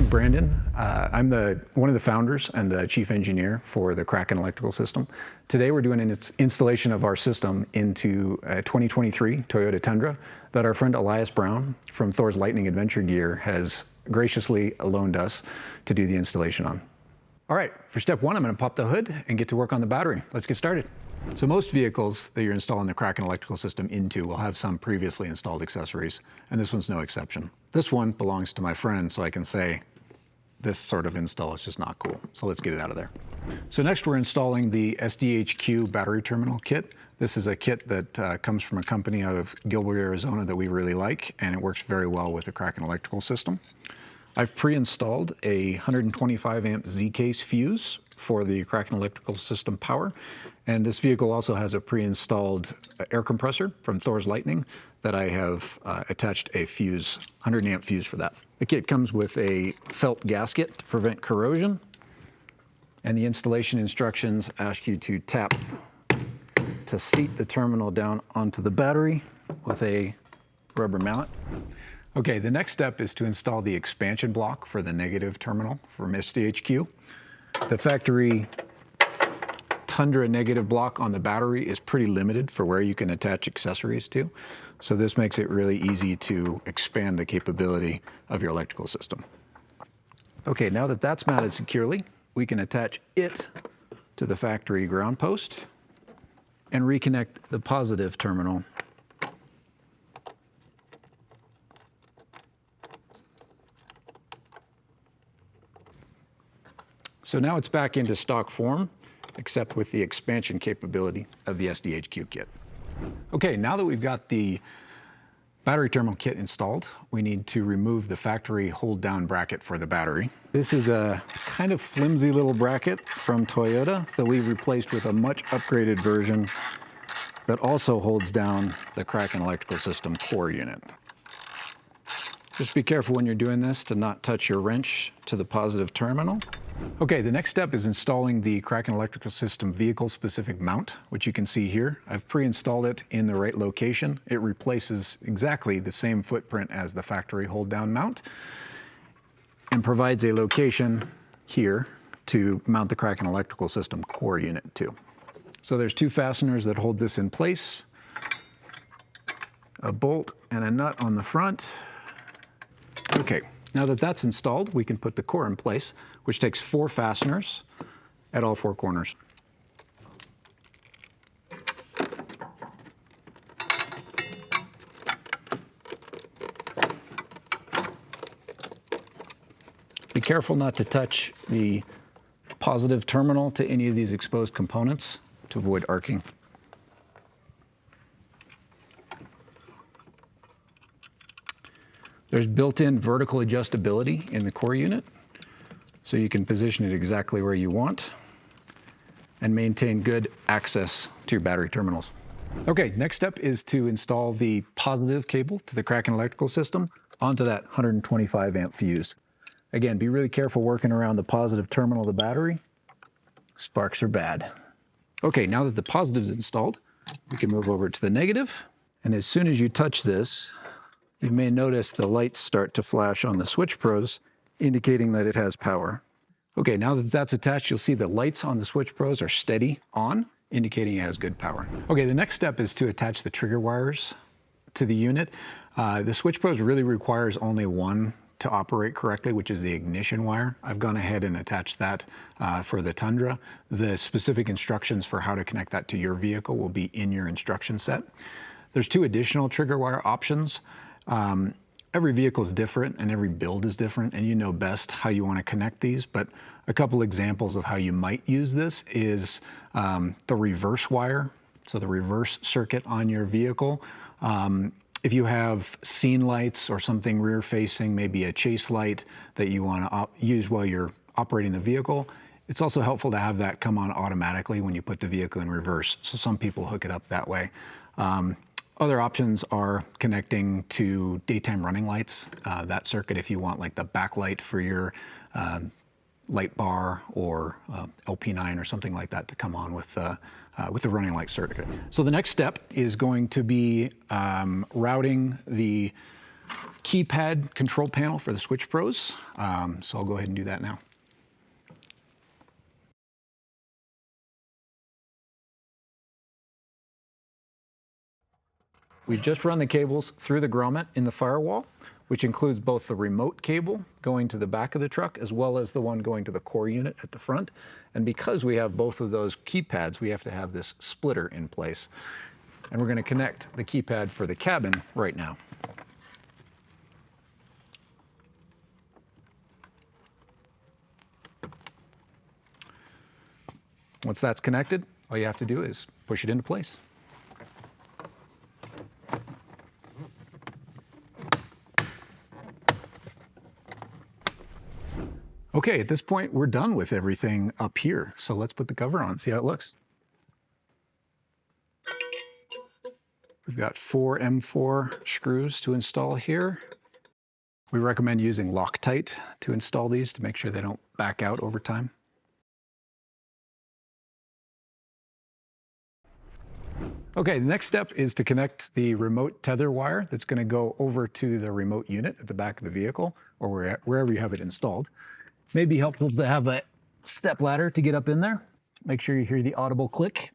I'm Brandon. I'm one of the founders and the chief engineer for the Kraken Electrical System. Today we're doing an installation of our system into a 2023 Toyota Tundra that our friend Elias Brown from Thor's Lightning Adventure Gear has graciously loaned us to do the installation on. All right, for step one, I'm going to pop the hood and get to work on the battery. Let's get started. So most vehicles that you're installing the Kraken Electrical System into will have some previously installed accessories, and this one's no exception. This one belongs to my friend, so I can say this sort of install is just not cool. So let's get it out of there. So next we're installing the SDHQ battery terminal kit. This is a kit that comes from a company out of Gilbert, Arizona that we really like, and it works very well with the Kraken Electrical System. I've pre-installed a 125 amp Z-case fuse for the Kraken Electrical System power, and this vehicle also has a pre-installed air compressor from Thor's Lightning that I have attached a fuse, 100 amp fuse for that. The kit comes with a felt gasket to prevent corrosion, and the installation instructions ask you to tap to seat the terminal down onto the battery with a rubber mallet. Okay, the next step is to install the expansion block for the negative terminal from SDHQ. The factory Tundra negative block on the battery is pretty limited for where you can attach accessories to, so this makes it really easy to expand the capability of your electrical system. Okay, now that that's mounted securely, we can attach it to the factory ground post and reconnect the positive terminal . So now it's back into stock form, except with the expansion capability of the SDHQ kit. Okay, now that we've got the battery terminal kit installed, we need to remove the factory hold down bracket for the battery. This is a kind of flimsy little bracket from Toyota that we replaced with a much upgraded version that also holds down the Kraken Electrical System core unit. Just be careful when you're doing this to not touch your wrench to the positive terminal. Okay, the next step is installing the Kraken Electrical System vehicle-specific mount, which you can see here. I've pre-installed it in the right location. It replaces exactly the same footprint as the factory hold-down mount and provides a location here to mount the Kraken Electrical System core unit to. So there's two fasteners that hold this in place, a bolt and a nut on the front. Okay, now that that's installed, we can put the core in place, which takes 4 fasteners at all 4 corners. Be careful not to touch the positive terminal to any of these exposed components to avoid arcing. There's built-in vertical adjustability in the core unit, so you can position it exactly where you want and maintain good access to your battery terminals. Okay, next step is to install the positive cable to the Kraken Electrical System onto that 125 amp fuse. Again, be really careful working around the positive terminal of the battery. Sparks are bad. Okay, now that the positive is installed, we can move over to the negative, and as soon as you touch this, you may notice the lights start to flash on the switch pros, indicating that it has power. Okay, now that that's attached, you'll see the lights on the switch pros are steady on, indicating it has good power. Okay, the next step is to attach the trigger wires to the unit. The switch pros really requires only one to operate correctly, which is the ignition wire. I've gone ahead and attached that for the Tundra. The specific instructions for how to connect that to your vehicle will be in your instruction set. There's 2 additional trigger wire options. Every vehicle is different and every build is different, and you know best how you want to connect these, but a couple examples of how you might use this is the reverse wire, so the reverse circuit on your vehicle. If you have scene lights or something rear facing, maybe a chase light that you want to use while you're operating the vehicle, it's also helpful to have that come on automatically when you put the vehicle in reverse, so some people hook it up that way. Other options are connecting to daytime running lights, that circuit if you want like the backlight for your light bar or LP9 or something like that to come on with the running light circuit. So the next step is going to be routing the keypad control panel for the Switch Pros. So I'll go ahead and do that now. We've just run the cables through the grommet in the firewall, which includes both the remote cable going to the back of the truck as well as the one going to the core unit at the front. And because we have both of those keypads, we have to have this splitter in place. And we're going to connect the keypad for the cabin right now. Once that's connected, all you have to do is push it into place. Okay, at this point, we're done with everything up here. So let's put the cover on, see how it looks. We've got 4 M4 screws to install here. We recommend using Loctite to install these to make sure they don't back out over time. Okay, the next step is to connect the remote tether wire that's going to go over to the remote unit at the back of the vehicle or wherever you have it installed. May be helpful to have a step ladder to get up in there. Make sure you hear the audible click.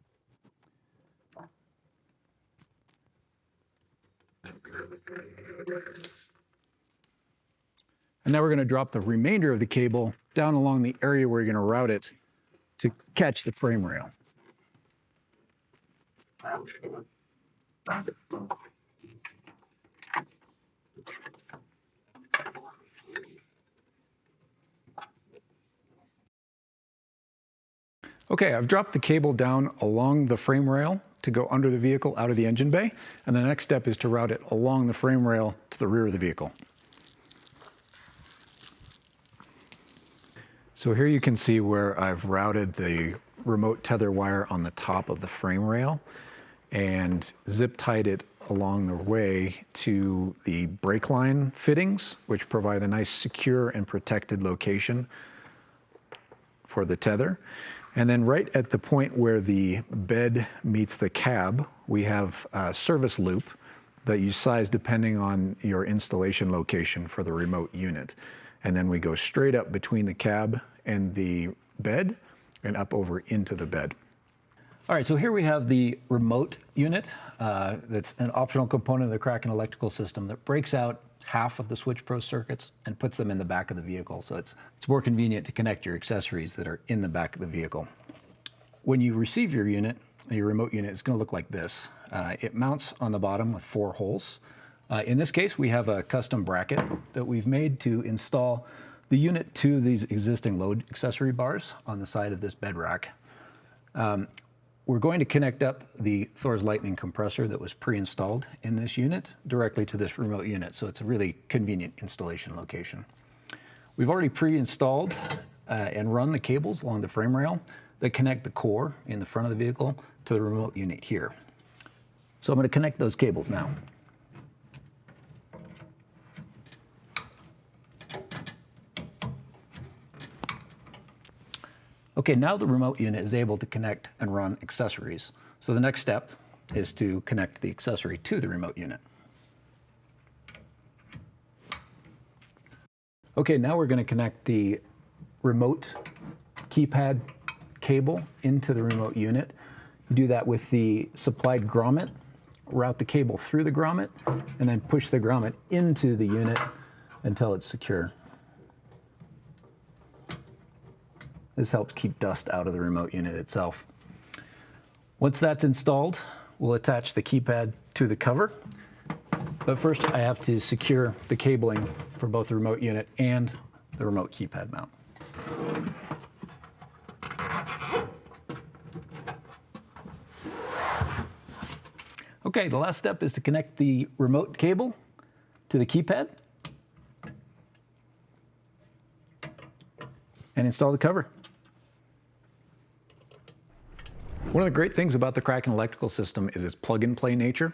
And now we're going to drop the remainder of the cable down along the area where you're going to route it to catch the frame rail. Okay, I've dropped the cable down along the frame rail to go under the vehicle out of the engine bay, and the next step is to route it along the frame rail to the rear of the vehicle. So here you can see where I've routed the remote tether wire on the top of the frame rail and zip tied it along the way to the brake line fittings, which provide a nice secure and protected location for the tether. And then right at the point where the bed meets the cab, we have a service loop that you size depending on your installation location for the remote unit. And then we go straight up between the cab and the bed and up over into the bed. All right, so here we have the remote unit. That's an optional component of the Kraken Electrical System that breaks out half of the Switch Pro circuits and puts them in the back of the vehicle. So it's more convenient to connect your accessories that are in the back of the vehicle. When you receive your unit, your remote unit, it's going to look like this. It mounts on the bottom with 4 holes. In this case, we have a custom bracket that we've made to install the unit to these existing load accessory bars on the side of this bed rack. We're going to connect up the Thor's Lightning compressor that was pre-installed in this unit directly to this remote unit, so it's a really convenient installation location. We've already pre-installed and run the cables along the frame rail that connect the core in the front of the vehicle to the remote unit here. So I'm going to connect those cables now. Okay, now the remote unit is able to connect and run accessories. So the next step is to connect the accessory to the remote unit. Okay, now we're going to connect the remote keypad cable into the remote unit. You do that with the supplied grommet, route the cable through the grommet, and then push the grommet into the unit until it's secure. This helps keep dust out of the remote unit itself. Once that's installed, we'll attach the keypad to the cover. But first, I have to secure the cabling for both the remote unit and the remote keypad mount. Okay, the last step is to connect the remote cable to the keypad and install the cover. One of the great things about the Kraken Electrical System is its plug-and-play nature.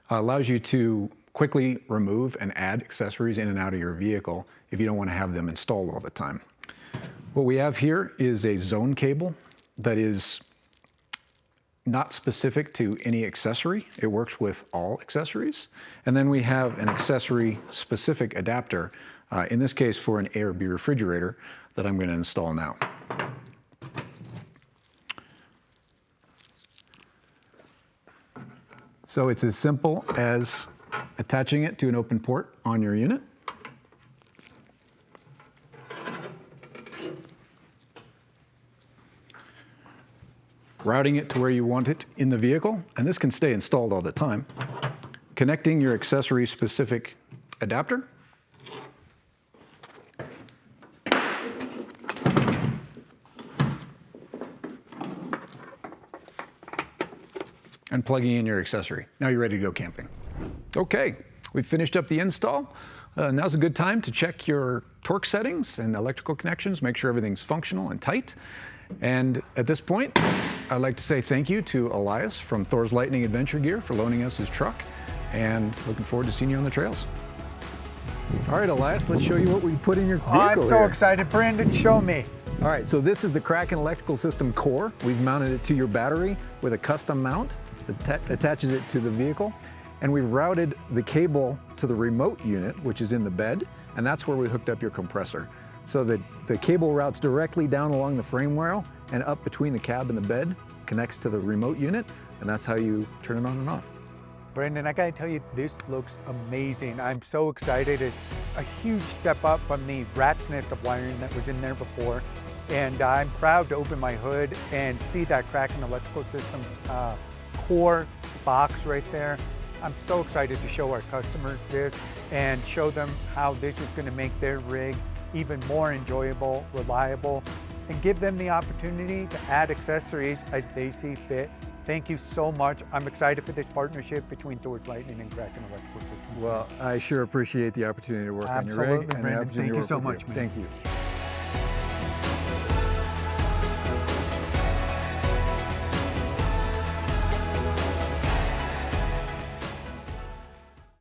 Allows you to quickly remove and add accessories in and out of your vehicle if you don't want to have them installed all the time. What we have here is a zone cable that is not specific to any accessory. It works with all accessories. And then we have an accessory specific adapter, in this case for an AirB refrigerator, that I'm going to install now. So it's as simple as attaching it to an open port on your unit. Routing it to where you want it in the vehicle, and this can stay installed all the time. Connecting your accessory specific adapter. And plugging in your accessory. Now you're ready to go camping. Okay, we've finished up the install. Now's a good time to check your torque settings and electrical connections, make sure everything's functional and tight. And at this point, I'd like to say thank you to Elias from Thor's Lightning Adventure Gear for loaning us his truck, and looking forward to seeing you on the trails. All right, Elias, let's show you what we put in your vehicle. I'm so excited. Brandon, show me. All right, so this is the Kraken Electrical System core. We've mounted it to your battery with a custom mount that attaches it to the vehicle. And we've routed the cable to the remote unit, which is in the bed, and that's where we hooked up your compressor. So that the cable routes directly down along the frame rail and up between the cab and the bed, connects to the remote unit, and that's how you turn it on and off. Brandon, I gotta tell you, this looks amazing. I'm so excited. It's a huge step up from the rat's nest of wiring that was in there before. And I'm proud to open my hood and see that Kraken Electrical System core box right there. I'm so excited to show our customers this and show them how this is gonna make their rig even more enjoyable, reliable, and give them the opportunity to add accessories as they see fit. Thank you so much. I'm excited for this partnership between Thor's Lightning and Kraken Electrical System. Well, I sure appreciate the opportunity to work on your rig. Absolutely, Brandon. Thank you so much, man. Thank you.